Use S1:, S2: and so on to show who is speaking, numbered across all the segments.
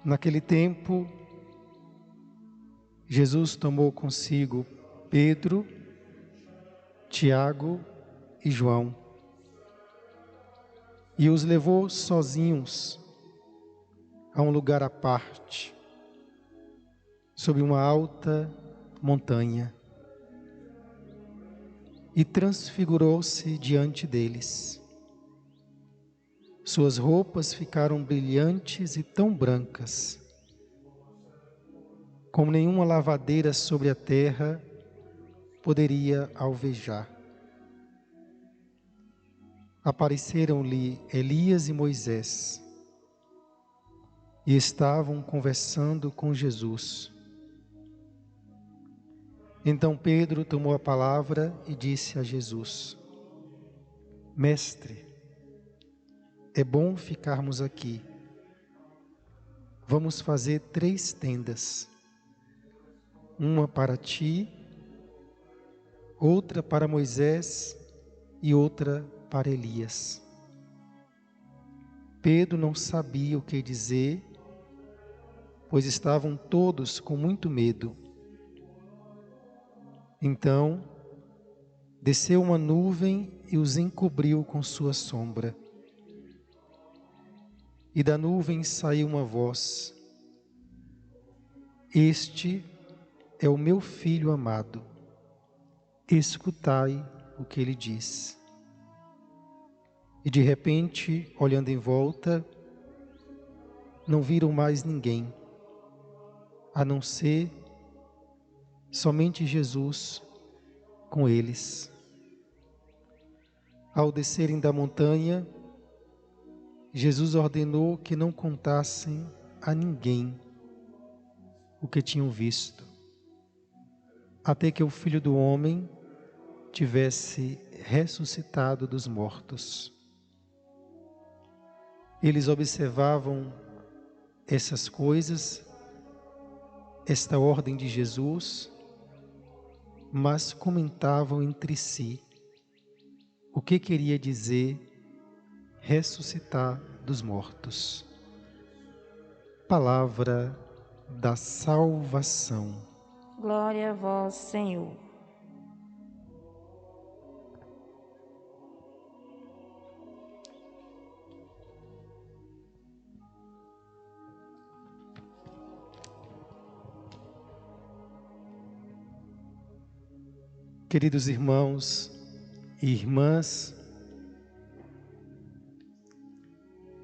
S1: Naquele tempo, Jesus tomou consigo Pedro, Tiago e João e os levou sozinhos a um lugar à parte, sob uma alta montanha, e transfigurou-se diante deles. Suas roupas ficaram brilhantes e tão brancas, como nenhuma lavadeira sobre a terra poderia alvejar. Apareceram-lhe Elias e Moisés, e estavam conversando com Jesus. Então Pedro tomou a palavra e disse a Jesus: Mestre, é bom ficarmos aqui. Vamos fazer 3 tendas, uma para ti, outra para Moisés e outra para Elias. Pedro não sabia o que dizer, pois estavam todos com muito medo. Então, desceu uma nuvem e os encobriu com sua sombra. E da nuvem saiu uma voz: Este é o meu filho amado, escutai o que ele diz. E de repente, olhando em volta, não viram mais ninguém, a não ser somente Jesus com eles. Ao descerem da montanha, Jesus ordenou que não contassem a ninguém o que tinham visto, até que o Filho do Homem tivesse ressuscitado dos mortos. Eles observavam essas coisas, esta ordem de Jesus, mas comentavam entre si o que queria dizer ressuscitar dos mortos. Palavra da salvação.
S2: Glória a vós, Senhor.
S1: Queridos irmãos e irmãs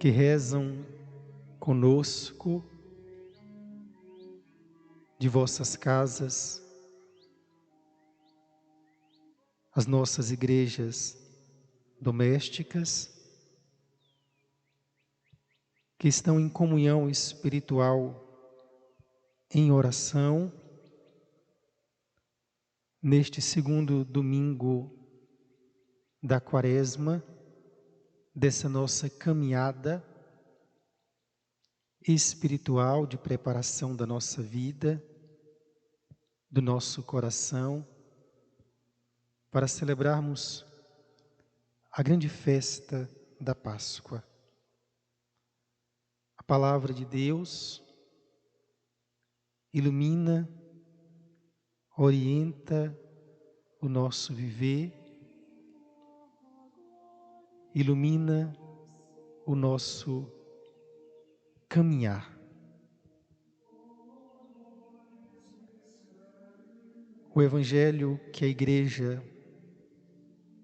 S1: que rezam conosco de vossas casas, as nossas igrejas domésticas, que estão em comunhão espiritual, em oração, neste segundo domingo da Quaresma, dessa nossa caminhada espiritual de preparação da nossa vida, do nosso coração, para celebrarmos a grande festa da Páscoa. A palavra de Deus ilumina, orienta o nosso viver, ilumina o nosso caminhar. O Evangelho que a Igreja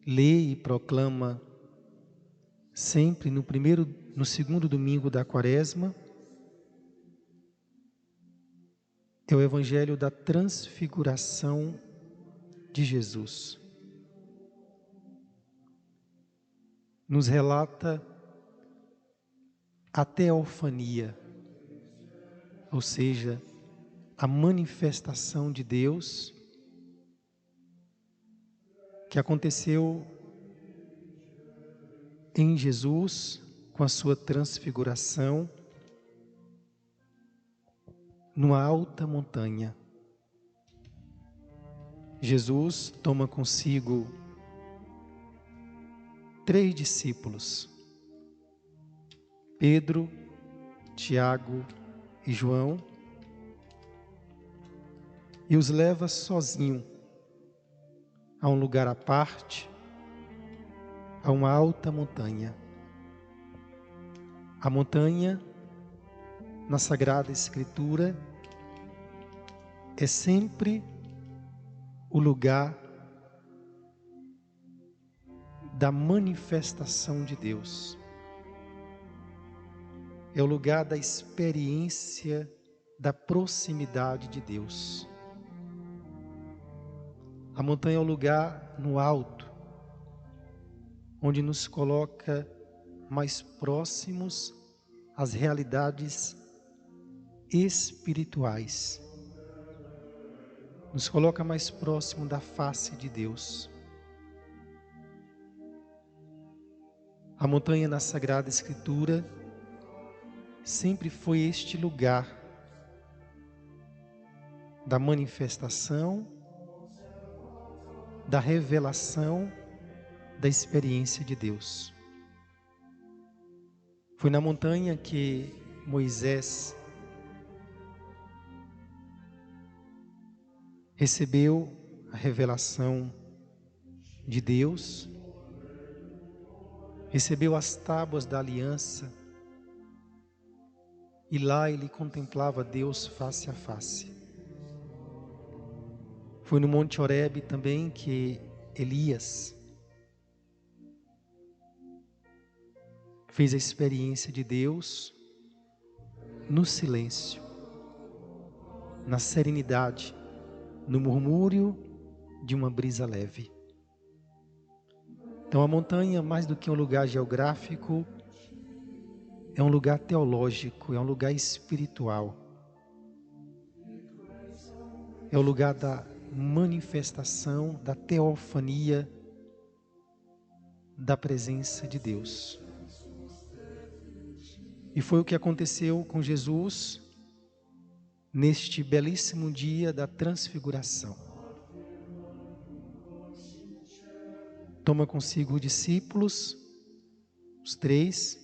S1: lê e proclama sempre no segundo domingo da Quaresma é o Evangelho da transfiguração de Jesus. Nos relata a teofania, ou seja, a manifestação de Deus que aconteceu em Jesus com a sua transfiguração numa alta montanha. Jesus toma consigo 3 discípulos, Pedro, Tiago e João e os leva sozinho a um lugar à parte, a uma alta montanha. A montanha, na Sagrada Escritura, é sempre o lugar da manifestação de Deus. É o lugar da experiência da proximidade de Deus. A montanha é o lugar no alto, onde nos coloca mais próximos às realidades espirituais. Nos coloca mais próximo da face de Deus. A montanha na Sagrada Escritura sempre foi este lugar da manifestação, da revelação, da experiência de Deus. Foi na montanha que Moisés recebeu a revelação de Deus, recebeu as tábuas da aliança, e lá ele contemplava Deus face a face. Foi no Monte Horebe também que Elias fez a experiência de Deus no silêncio, na serenidade, no murmúrio de uma brisa leve. Então a montanha, mais do que um lugar geográfico, é um lugar teológico, é um lugar espiritual. É o lugar da manifestação, da teofania, da presença de Deus. E foi o que aconteceu com Jesus neste belíssimo dia da transfiguração. Toma consigo os discípulos, os 3,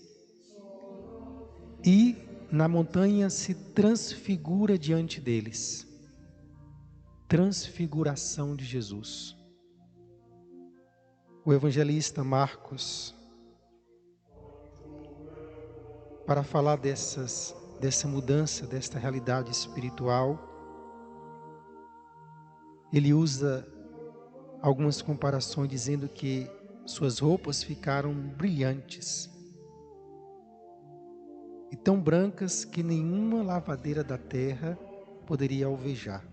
S1: e na montanha se transfigura diante deles. Transfiguração de Jesus. O evangelista Marcos, para falar dessa mudança, desta realidade espiritual, ele usa algumas comparações dizendo que suas roupas ficaram brilhantes e tão brancas que nenhuma lavadeira da terra poderia alvejar.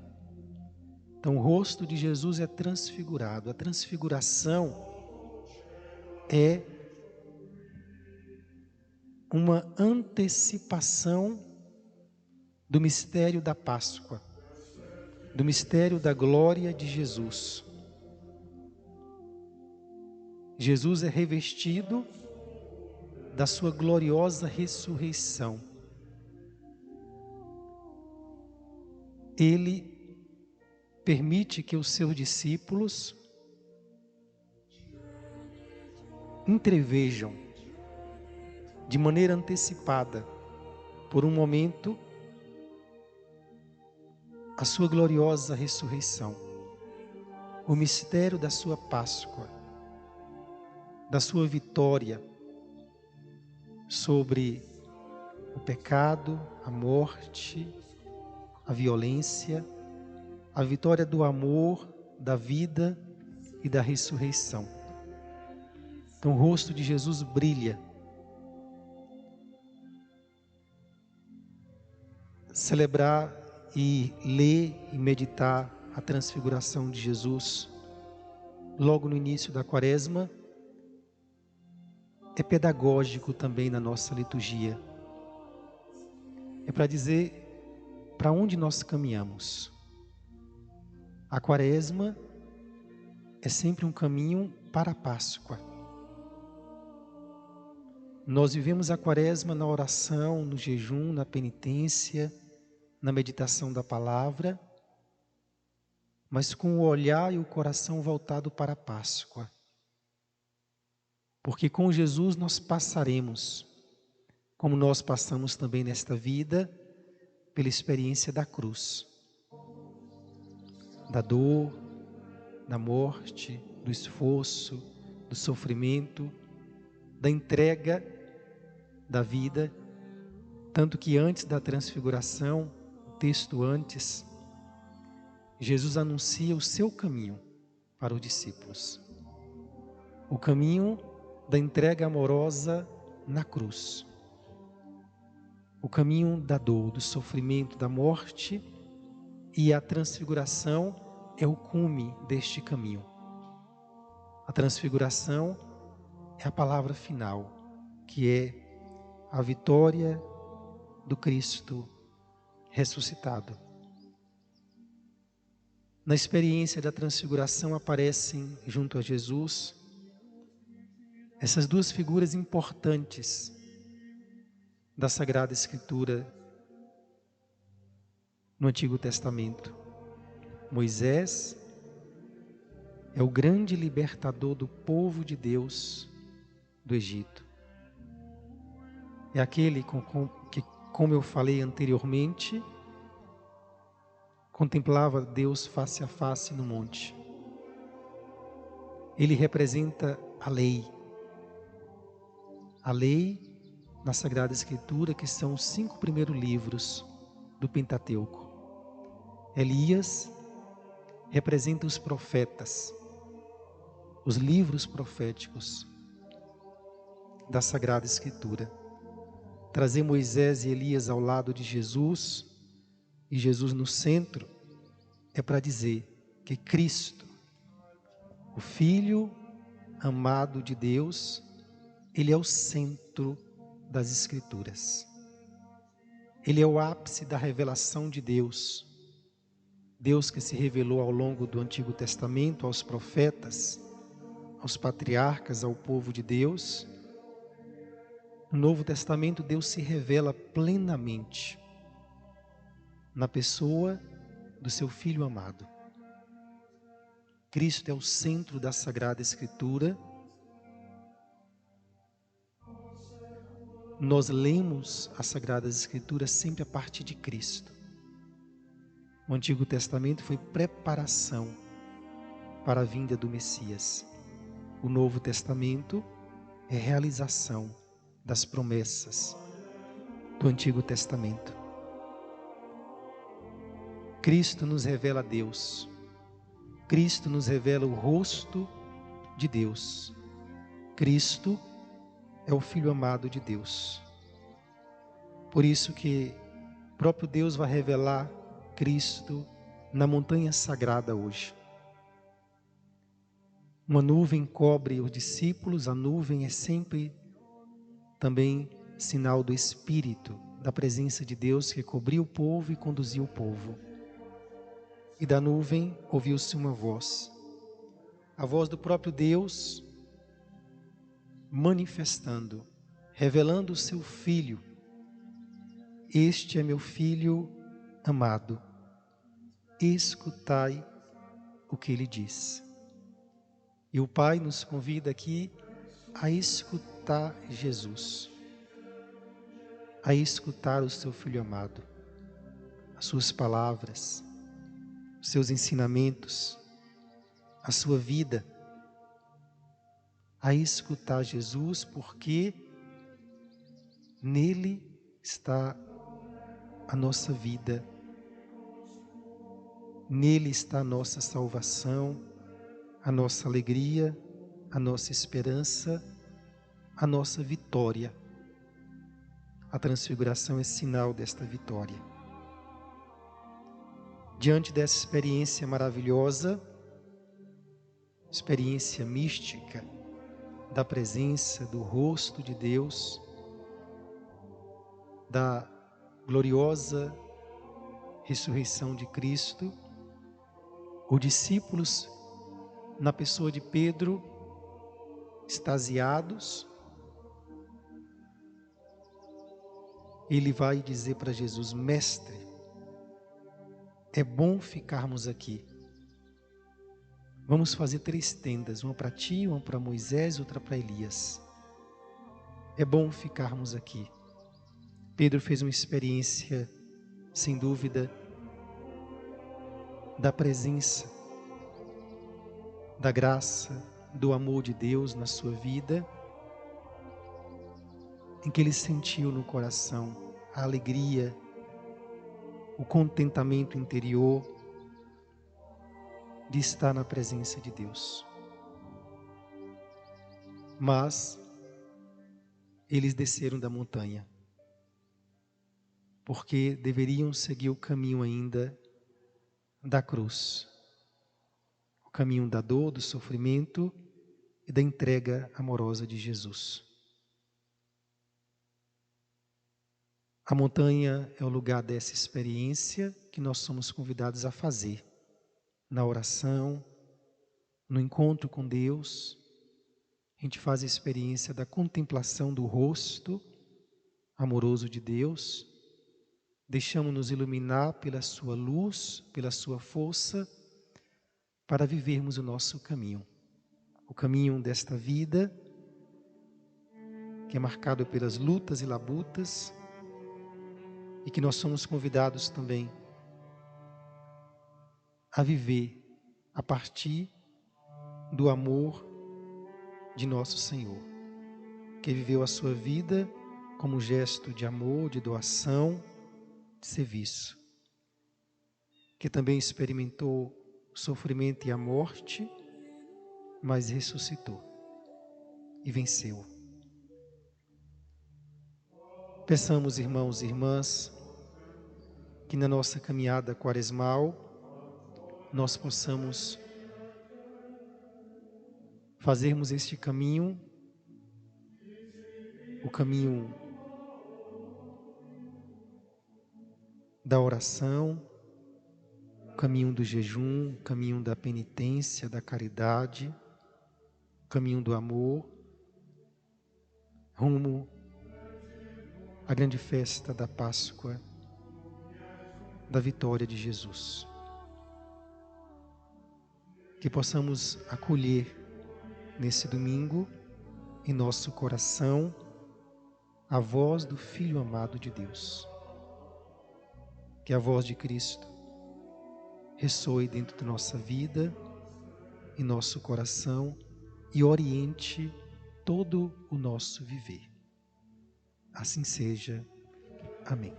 S1: Então o rosto de Jesus é transfigurado. A transfiguração é uma antecipação do mistério da Páscoa, do mistério da glória de Jesus. Jesus é revestido da sua gloriosa ressurreição. Ele permite que os seus discípulos entrevejam de maneira antecipada, por um momento, a sua gloriosa ressurreição, o mistério da sua Páscoa, da sua vitória sobre o pecado, a morte, a violência, a vitória do amor, da vida e da ressurreição. Então o rosto de Jesus brilha. Celebrar e ler e meditar a transfiguração de Jesus logo no início da Quaresma é pedagógico também na nossa liturgia. É para dizer para onde nós caminhamos. A Quaresma é sempre um caminho para a Páscoa. Nós vivemos a Quaresma na oração, no jejum, na penitência, na meditação da palavra, mas com o olhar e o coração voltado para a Páscoa. Porque com Jesus nós passaremos, como nós passamos também nesta vida, pela experiência da cruz, da dor, da morte, do esforço, do sofrimento, da entrega da vida, tanto que antes da transfiguração, o texto antes, Jesus anuncia o seu caminho para os discípulos. O caminho da entrega amorosa na cruz. O caminho da dor, do sofrimento, da morte, e a transfiguração é o cume deste caminho. A transfiguração é a palavra final, que é a vitória do Cristo ressuscitado. Na experiência da transfiguração aparecem junto a Jesus essas duas figuras importantes da Sagrada Escritura no Antigo Testamento. Moisés é o grande libertador do povo de Deus do Egito. É aquele que, como eu falei anteriormente, contemplava Deus face a face no monte. Ele representa a lei na Sagrada Escritura, que são os 5 primeiros livros do Pentateuco. Elias representa os profetas, os livros proféticos da Sagrada Escritura. Trazer Moisés e Elias ao lado de Jesus e Jesus no centro é para dizer que Cristo, o Filho amado de Deus, Ele é o centro das Escrituras. Ele é o ápice da revelação de Deus. Deus que se revelou ao longo do Antigo Testamento aos profetas, aos patriarcas, ao povo de Deus. No Novo Testamento, Deus se revela plenamente na pessoa do seu Filho amado. Cristo é o centro da Sagrada Escritura. Nós lemos as Sagradas Escrituras sempre a partir de Cristo. O Antigo Testamento foi preparação para a vinda do Messias. O Novo Testamento é realização das promessas do Antigo Testamento. Cristo nos revela Deus. Cristo nos revela o rosto de Deus. Cristo é o Filho amado de Deus. Por isso que o próprio Deus vai revelar Cristo na montanha sagrada hoje. Uma nuvem cobre os discípulos, a nuvem é sempre também sinal do Espírito, da presença de Deus que cobriu o povo e conduziu o povo. E da nuvem ouviu-se uma voz, a voz do próprio Deus, manifestando, revelando o seu Filho. Este é meu Filho amado, escutai o que ele diz. E o Pai nos convida aqui a escutar Jesus, a escutar o seu Filho amado, as suas palavras, os seus ensinamentos, a sua vida, a escutar Jesus, porque nele está a nossa vida, nele está a nossa salvação, a nossa alegria, a nossa esperança, a nossa vitória. A transfiguração é sinal desta vitória. Diante dessa experiência maravilhosa, experiência mística, da presença, do rosto de Deus, da gloriosa ressurreição de Cristo, os discípulos, na pessoa de Pedro, extasiados, ele vai dizer para Jesus: Mestre, é bom ficarmos aqui. Vamos fazer 3 tendas, uma para ti, uma para Moisés, outra para Elias. É bom ficarmos aqui. Pedro fez uma experiência sem dúvida, da presença, da graça, do amor de Deus na sua vida, em que ele sentiu no coração a alegria, o contentamento interior de estar na presença de Deus. Mas eles desceram da montanha, porque deveriam seguir o caminho ainda da cruz, o caminho da dor, do sofrimento e da entrega amorosa de Jesus. A montanha é o lugar dessa experiência que nós somos convidados a fazer, na oração, no encontro com Deus. A gente faz a experiência da contemplação do rosto amoroso de Deus, deixamos-nos iluminar pela sua luz, pela sua força, para vivermos o nosso caminho. O caminho desta vida, que é marcado pelas lutas e labutas, e que nós somos convidados também a viver a partir do amor de nosso Senhor, que viveu a sua vida como gesto de amor, de doação, de serviço, que também experimentou o sofrimento e a morte, mas ressuscitou e venceu. Peçamos, irmãos e irmãs, que na nossa caminhada quaresmal nós possamos fazermos este caminho, o caminho da oração, o caminho do jejum, o caminho da penitência, da caridade, o caminho do amor, rumo à grande festa da Páscoa, da vitória de Jesus. Que possamos acolher nesse domingo, em nosso coração, a voz do Filho amado de Deus. Que a voz de Cristo ressoe dentro da nossa vida, em nosso coração e oriente todo o nosso viver. Assim seja. Amém.